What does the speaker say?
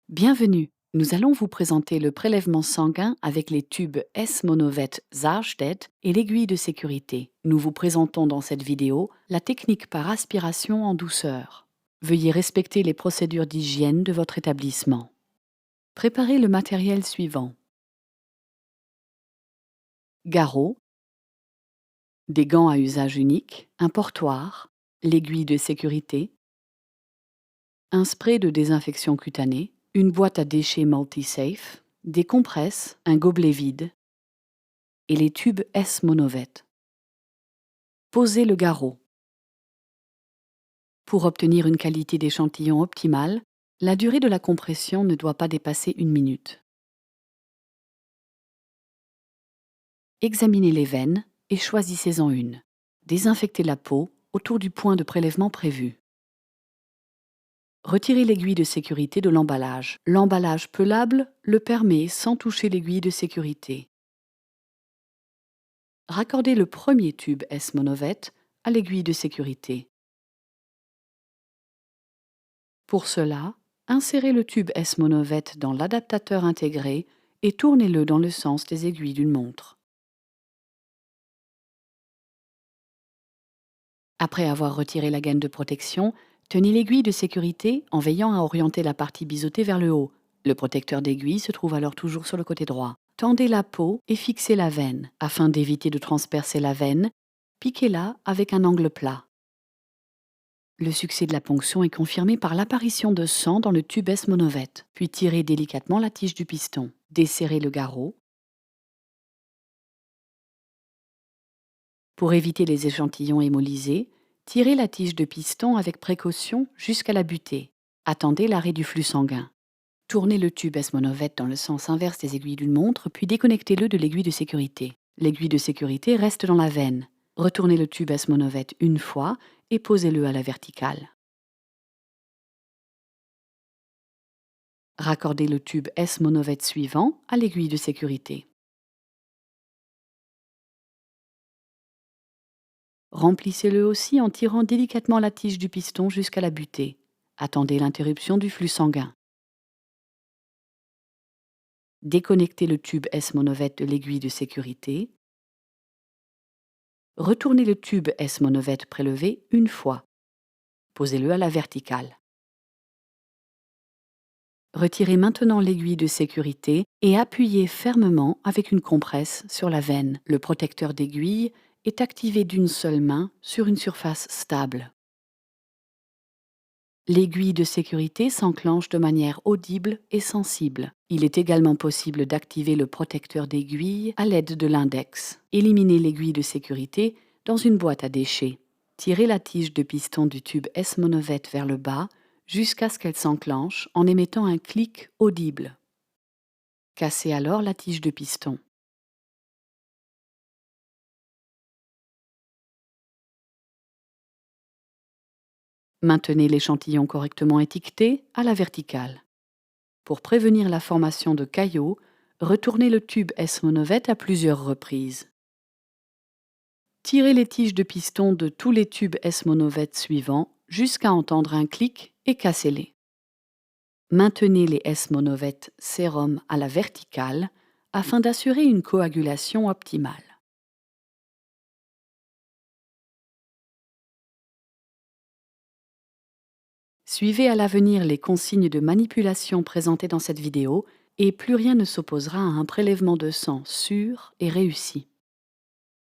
Bienvenue, nous allons vous présenter le prélèvement sanguin avec les tubes S-Monovet Zarstedt et l'aiguille de sécurité. Nous vous présentons dans cette vidéo la technique par aspiration en douceur. Veuillez respecter les procédures d'hygiène de votre établissement. Préparez le matériel suivant. Garrot, des gants à usage unique, un portoir, l'aiguille de sécurité, un spray de désinfection cutanée, une boîte à déchets multi-safe, des compresses, un gobelet vide et les tubes S-Monovet. Posez le garrot. Pour obtenir une qualité d'échantillon optimale, la durée de la compression ne doit pas dépasser 1 minute. Examinez les veines et choisissez-en une. Désinfectez la peau autour du point de prélèvement prévu. Retirez l'aiguille de sécurité de l'emballage. L'emballage pelable le permet sans toucher l'aiguille de sécurité. Raccordez le premier tube S-Monovet à l'aiguille de sécurité. Pour cela, insérez le tube S-Monovet dans l'adaptateur intégré et tournez-le dans le sens des aiguilles d'une montre. Après avoir retiré la gaine de protection, tenez l'aiguille de sécurité en veillant à orienter la partie biseautée vers le haut. Le protecteur d'aiguille se trouve alors toujours sur le côté droit. Tendez la peau et fixez la veine. Afin d'éviter de transpercer la veine, piquez-la avec un angle plat. Le succès de la ponction est confirmé par l'apparition de sang dans le tube S-Monovet. Puis tirez délicatement la tige du piston. Desserrez le garrot. Pour éviter les échantillons hémolysés, tirez la tige de piston avec précaution jusqu'à la butée. Attendez l'arrêt du flux sanguin. Tournez le tube S-Monovet dans le sens inverse des aiguilles d'une montre, puis déconnectez-le de l'aiguille de sécurité. L'aiguille de sécurité reste dans la veine. Retournez le tube S-Monovet une fois et posez-le à la verticale. Raccordez le tube S-Monovet suivant à l'aiguille de sécurité. Remplissez-le aussi en tirant délicatement la tige du piston jusqu'à la butée. Attendez l'interruption du flux sanguin. Déconnectez le tube S-Monovet de l'aiguille de sécurité. Retournez le tube S-Monovet prélevé une fois. Posez-le à la verticale. Retirez maintenant l'aiguille de sécurité et appuyez fermement avec une compresse sur la veine. Le protecteur d'aiguille est activé d'une seule main sur une surface stable. L'aiguille de sécurité s'enclenche de manière audible et sensible. Il est également possible d'activer le protecteur d'aiguille à l'aide de l'index. Éliminez l'aiguille de sécurité dans une boîte à déchets. Tirez la tige de piston du tube S-Monovet vers le bas jusqu'à ce qu'elle s'enclenche en émettant un clic audible. Cassez alors la tige de piston. Maintenez l'échantillon correctement étiqueté à la verticale. Pour prévenir la formation de caillots, retournez le tube S-Monovet à plusieurs reprises. Tirez les tiges de piston de tous les tubes S-Monovet suivants jusqu'à entendre un clic et cassez-les. Maintenez les S-Monovet sérum à la verticale afin d'assurer une coagulation optimale. Suivez à l'avenir les consignes de manipulation présentées dans cette vidéo et plus rien ne s'opposera à un prélèvement de sang sûr et réussi.